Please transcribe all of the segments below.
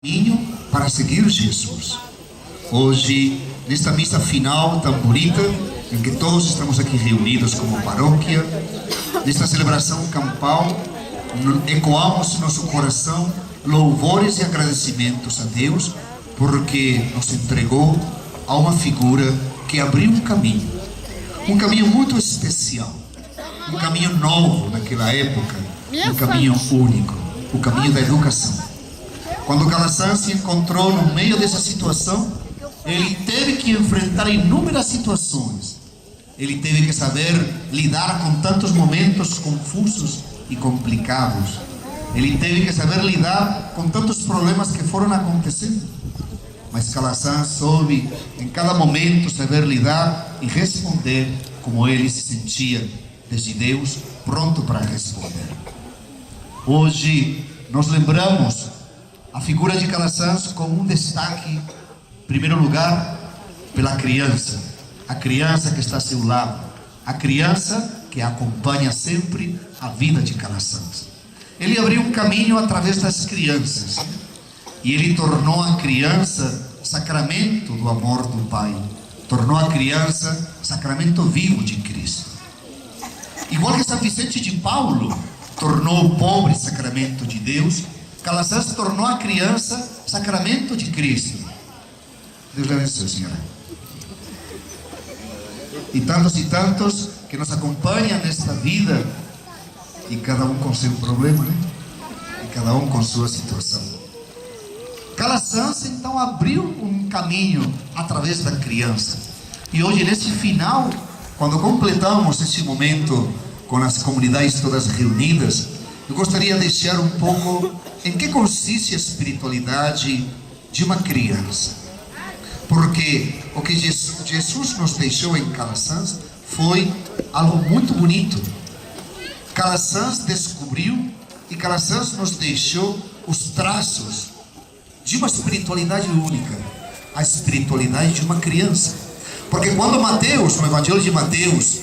Caminho para seguir Jesus. Hoje, nesta missa final tão bonita, em que todos estamos aqui reunidos como paróquia, nesta celebração campal, ecoamos em nosso coração louvores e agradecimentos a Deus, porque nos entregou a uma figura que abriu um caminho muito especial, um caminho novo naquela época, um caminho único, o caminho da educação. Quando Calazans se encontrou no meio dessa situação, ele teve que enfrentar inúmeras situações. Ele teve que saber lidar com tantos momentos confusos e complicados. Ele teve que saber lidar com tantos problemas que foram acontecendo. Mas Calazans soube em cada momento saber lidar e responder como ele se sentia desde Deus, pronto para responder. Hoje nós lembramos a figura de Calazans com um destaque, em primeiro lugar, pela criança. A criança que está a seu lado. A criança que acompanha sempre a vida de Calazans. Ele abriu um caminho através das crianças. E ele tornou a criança sacramento do amor do Pai. Tornou a criança sacramento vivo de Cristo. Igual que São Vicente de Paulo tornou o pobre sacramento de Deus, Calazans tornou a criança sacramento de Cristo. Deus lhe abençoe, Senhora. E tantos que nos acompanham nesta vida, e cada um com seu problema, né? E cada um com sua situação. Calazans então abriu um caminho através da criança. E hoje, nesse final, quando completamos esse momento com as comunidades todas reunidas, eu gostaria de deixar um pouco em que consiste a espiritualidade de uma criança. Porque o que Jesus nos deixou em Calazans foi algo muito bonito. Calazans descobriu e Calazans nos deixou os traços de uma espiritualidade única, a espiritualidade de uma criança. Porque quando Mateus, no Evangelho de Mateus,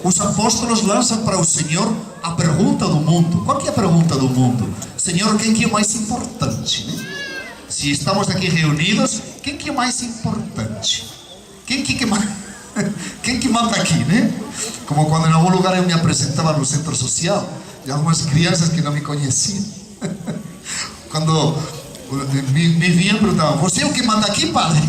os apóstolos lançam para o Senhor a pergunta do mundo. Qual que é a pergunta do mundo? Senhor, quem que é o mais importante, né? Se estamos aqui reunidos, quem que é o mais importante? Quem que manda aqui, né? Como quando em algum lugar eu me apresentava no centro social, e algumas crianças que não me conheciam, quando me vinham e perguntavam: você é o que manda aqui, padre?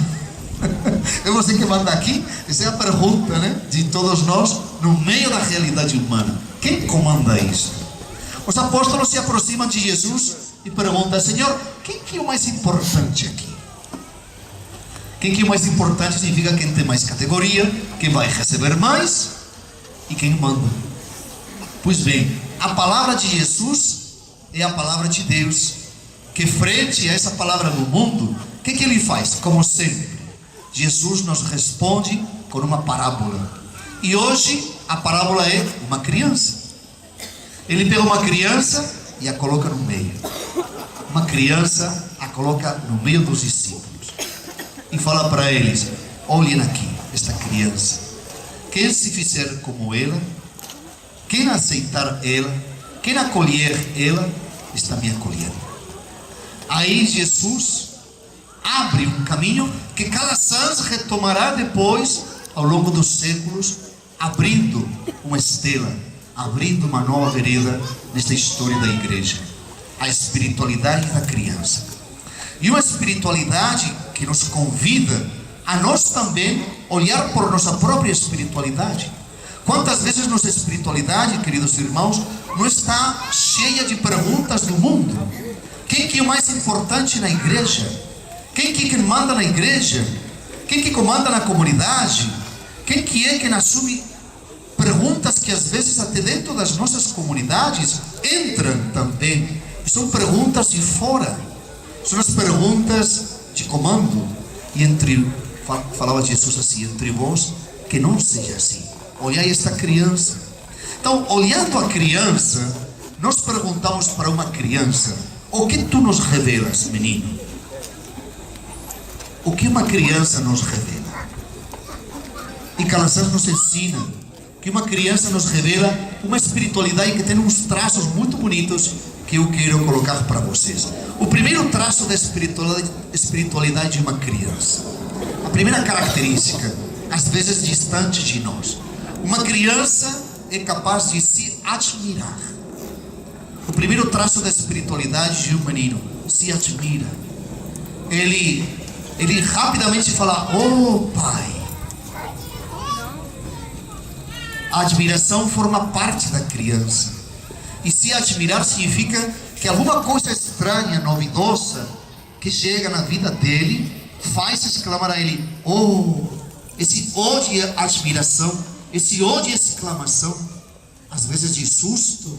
É você que manda aqui? Essa é a pergunta, né, de todos nós no meio da realidade humana. Quem comanda isso? Os apóstolos se aproximam de Jesus e perguntam: Senhor, quem que é o mais importante aqui? Quem que é o mais importante significa quem tem mais categoria, quem vai receber mais e quem manda. Pois bem, a palavra de Jesus é a palavra de Deus, que frente a essa palavra do mundo, o que ele faz? Como sempre, Jesus nos responde com uma parábola. E hoje a parábola é uma criança. Ele pega uma criança e a coloca no meio. Uma criança a coloca no meio dos discípulos. E fala para eles: olhem aqui esta criança. Quem se fizer como ela, quem aceitar ela, quem acolher ela, está me acolhendo. Aí Jesus abre um caminho que Calazans retomará depois, ao longo dos séculos, abrindo uma estela, abrindo uma nova vereda nesta história da igreja. A espiritualidade da criança. E uma espiritualidade que nos convida a nós também olhar por nossa própria espiritualidade. Quantas vezes nossa espiritualidade, queridos irmãos, não está cheia de perguntas do mundo? Quem que é o mais importante na igreja? Quem que manda na igreja? Quem que comanda na comunidade? Quem que é quem assume perguntas que às vezes até dentro das nossas comunidades entram também? E são perguntas de fora. São as perguntas de comando. E falava Jesus assim: entre vós, que não seja assim. Olhai esta criança. Então, olhando a criança, nós perguntamos para uma criança: o que tu nos revelas, menino? O que uma criança nos revela? E Calazans nos ensina que uma criança nos revela uma espiritualidade que tem uns traços muito bonitos que eu quero colocar para vocês. O primeiro traço da espiritualidade de uma criança, a primeira característica, às vezes distante de nós. Uma criança é capaz de se admirar. O primeiro traço da espiritualidade de um menino, se admira. Ele rapidamente fala: oh pai. A admiração forma parte da criança. E se admirar significa que alguma coisa estranha, novidosa, que chega na vida dele, faz exclamar a ele: oh. Esse ódio e admiração, esse ódio e exclamação, às vezes de susto,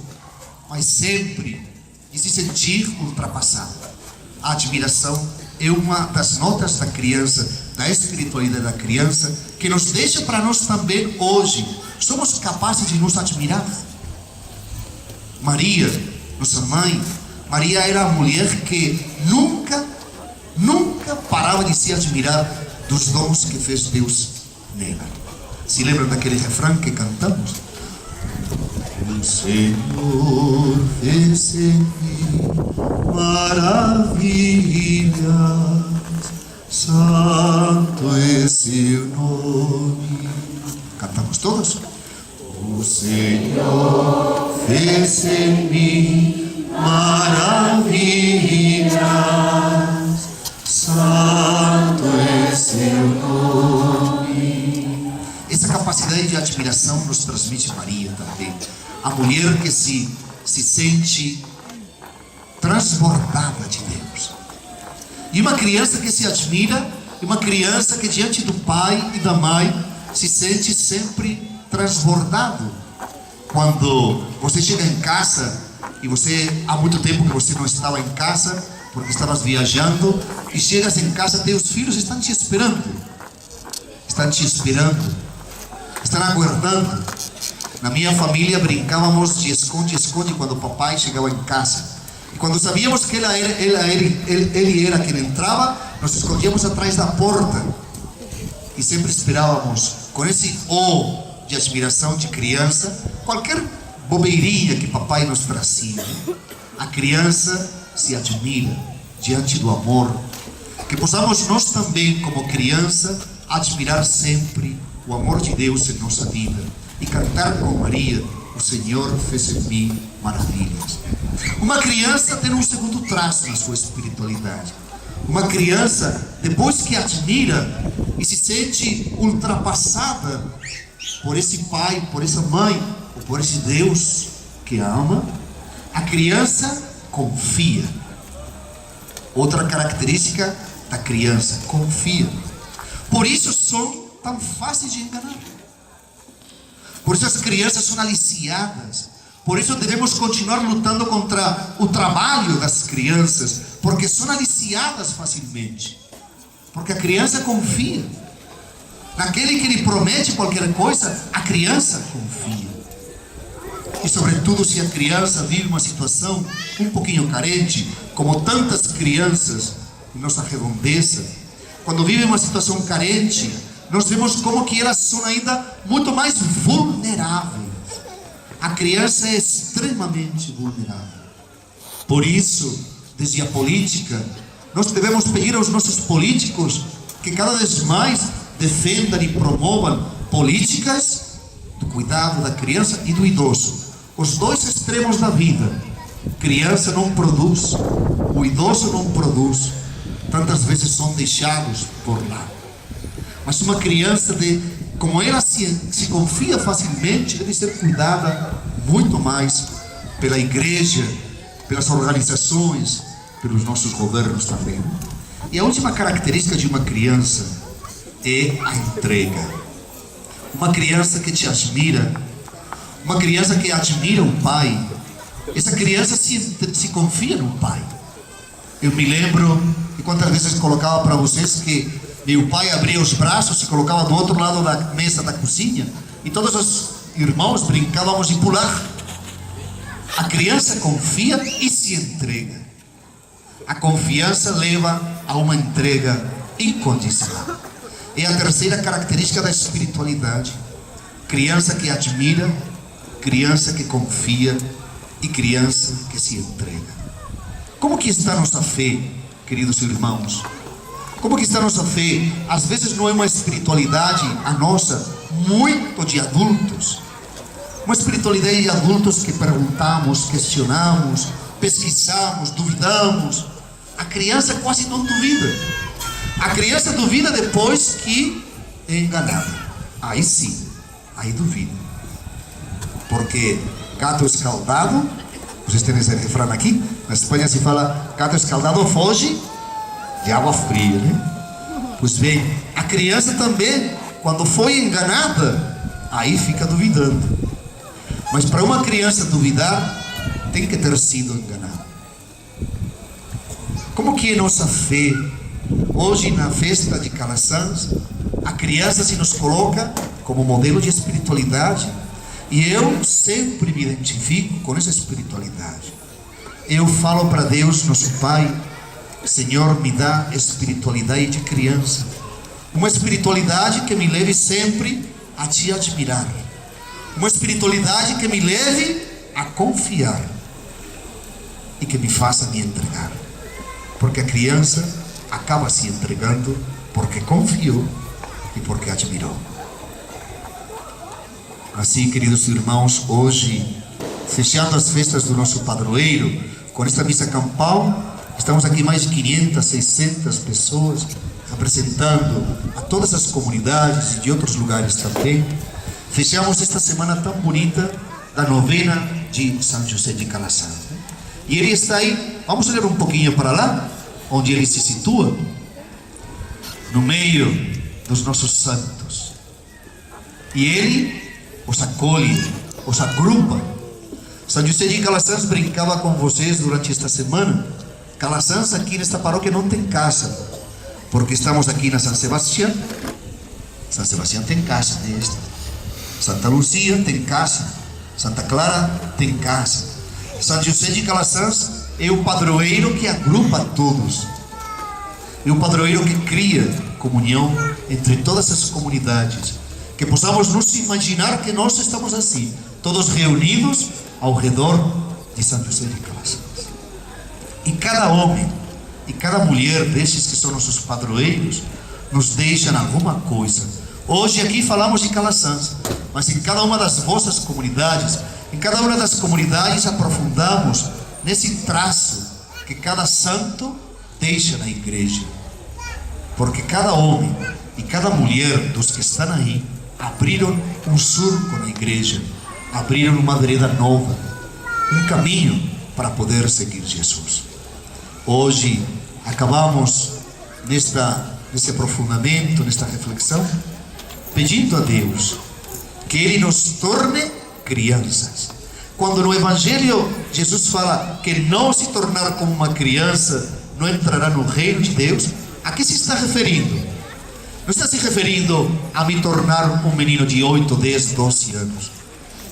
mas sempre de se sentir ultrapassado. A admiração é uma das notas da criança, da espiritualidade da criança, que nos deixa para nós também hoje. Somos capazes de nos admirar. Maria, nossa mãe, Maria era a mulher que nunca parava de se admirar dos dons que fez Deus nela. Se lembram daquele refrão que cantamos? O Senhor fez em mim maravilhas, santo é seu nome. Cantamos todos? O Senhor fez em mim maravilhas, santo é seu nome. Essa capacidade de admiração nos transmite Maria também. A mulher que se sente transbordada de Deus. E uma criança que se admira, e uma criança que diante do pai e da mãe se sente sempre transbordado. Quando você chega em casa e você há muito tempo que você não estava em casa porque estavas viajando, e chegas em casa, teus filhos estão te esperando, estão aguardando. Na minha família brincávamos de esconde-esconde quando o papai chegava em casa, e quando sabíamos que ele era quem entrava, nos escondíamos atrás da porta e sempre esperávamos com esse de admiração de criança, qualquer bobeirinha que papai nos trazia. A criança se admira diante do amor. Que possamos nós também, como criança, admirar sempre o amor de Deus em nossa vida e cantar com Maria: o Senhor fez em mim maravilhas. Uma criança tem um segundo traço na sua espiritualidade. Uma criança, depois que admira e se sente ultrapassada por esse pai, por essa mãe, ou por esse Deus que ama, a criança confia. Outra característica da criança: confia. Por isso são tão fáceis de enganar. Por isso as crianças são aliciadas. Por isso devemos continuar lutando contra o trabalho das crianças, porque são aliciadas facilmente. Porque a criança confia. Naquele que lhe promete qualquer coisa, a criança confia. E sobretudo se a criança vive uma situação um pouquinho carente, como tantas crianças em nossa redondeza, quando vivem uma situação carente, nós vemos como que elas são ainda muito mais vulneráveis. A criança é extremamente vulnerável. Por isso, desde a política, nós devemos pedir aos nossos políticos que cada vez mais defendam e promovam políticas do cuidado da criança e do idoso. Os dois extremos da vida. Criança não produz, o idoso não produz. Tantas vezes são deixados por lá. Mas uma criança, como ela se confia facilmente, deve ser cuidada muito mais pela igreja, pelas organizações, pelos nossos governos também. E a última característica de uma criança é a entrega. Uma criança que te admira, uma criança que admira o pai, essa criança se confia no pai. Eu me lembro de quantas vezes colocava para vocês que meu pai abria os braços e colocava do outro lado da mesa da cozinha, e todos os irmãos brincávamos de pular. A criança confia e se entrega. A confiança leva a uma entrega incondicional. É a terceira característica da espiritualidade. Criança que admira, criança que confia e criança que se entrega. Como que está nossa fé, queridos irmãos? Como que está nossa fé? Às vezes não é uma espiritualidade, a nossa, muito de adultos. Uma espiritualidade de adultos que perguntamos, questionamos, pesquisamos, duvidamos. A criança quase não duvida. A criança duvida depois que é enganada. Aí sim, aí duvida. Porque gato escaldado, vocês têm esse refrão aqui, na Espanha se fala, gato escaldado foge de água fria, né? Pois bem, a criança também, quando foi enganada, aí fica duvidando. Mas para uma criança duvidar, tem que ter sido enganada. Como que é nossa fé? Hoje, na festa de Calasanz, a criança se nos coloca como modelo de espiritualidade, e eu sempre me identifico com essa espiritualidade. Eu falo para Deus, nosso Pai: Senhor, me dá espiritualidade de criança, uma espiritualidade que me leve sempre a Te admirar, uma espiritualidade que me leve a confiar e que me faça me entregar, porque a criança acaba se entregando porque confiou e porque admirou. Assim, queridos irmãos, hoje, fechando as festas do nosso padroeiro, com esta missa campal, estamos aqui mais de 500, 600 pessoas, apresentando a todas as comunidades e de outros lugares também. Fechamos esta semana tão bonita da novena de São José de Calasanz. E ele está aí, vamos olhar um pouquinho para lá, onde ele se situa, no meio dos nossos santos. E ele os acolhe, os agrupa. São José de Calasanz brincava com vocês durante esta semana. Calasanz aqui nesta paróquia não tem casa, porque estamos aqui na São Sebastião. São Sebastião tem casa desta. Santa Luzia tem casa. Santa Clara tem casa. São José de Calasanz é o padroeiro que agrupa todos. É o padroeiro que cria comunhão entre todas as comunidades. Que possamos nos imaginar que nós estamos assim, todos reunidos ao redor de São José de Calasanz. E cada homem e cada mulher desses que são nossos padroeiros nos deixam alguma coisa. Hoje aqui falamos de Calasanz, mas em cada uma das vossas comunidades, em cada uma das comunidades aprofundamos nesse traço que cada santo deixa na igreja. Porque cada homem e cada mulher dos que estão aí abriram um surco na igreja, abriram uma vereda nova, um caminho para seguir Jesus. Hoje acabamos nesse aprofundamento, nesta reflexão, pedindo a Deus que Ele nos torne crianças. Quando no Evangelho Jesus fala que não se tornar como uma criança não entrará no reino de Deus, a que se está referindo? Não está se referindo a me tornar um menino de 8, 10, 12 anos.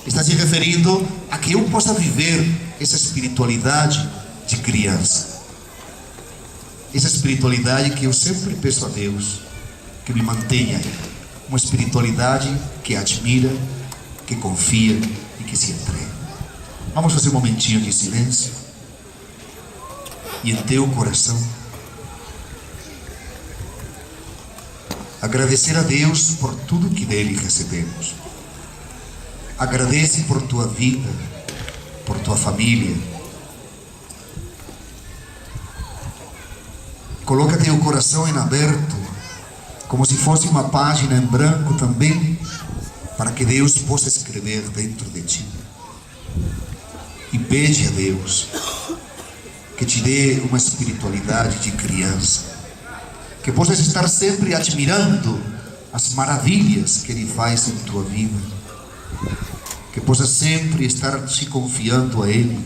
Está se referindo a que eu possa viver essa espiritualidade de criança. Essa espiritualidade que eu sempre peço a Deus que me mantenha. Uma espiritualidade que admira, que confia e que se entrega. Vamos fazer um momentinho de silêncio. E em teu coração agradecer a Deus por tudo que dele recebemos. Agradece por tua vida, por tua família. Coloca teu coração em aberto, como se fosse uma página em branco também, para que Deus possa escrever dentro de ti. E pede a Deus que te dê uma espiritualidade de criança, que possas estar sempre admirando as maravilhas que Ele faz em tua vida, que possas sempre estar te confiando a Ele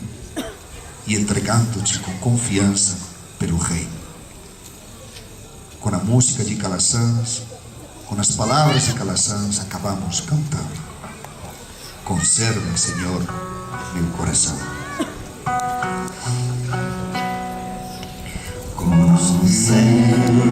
e entregando-te com confiança pelo Reino. Com a música de Calasanz, com as palavras de Calasanz, acabamos cantando. Conserva, Senhor, meu coração. Conserva.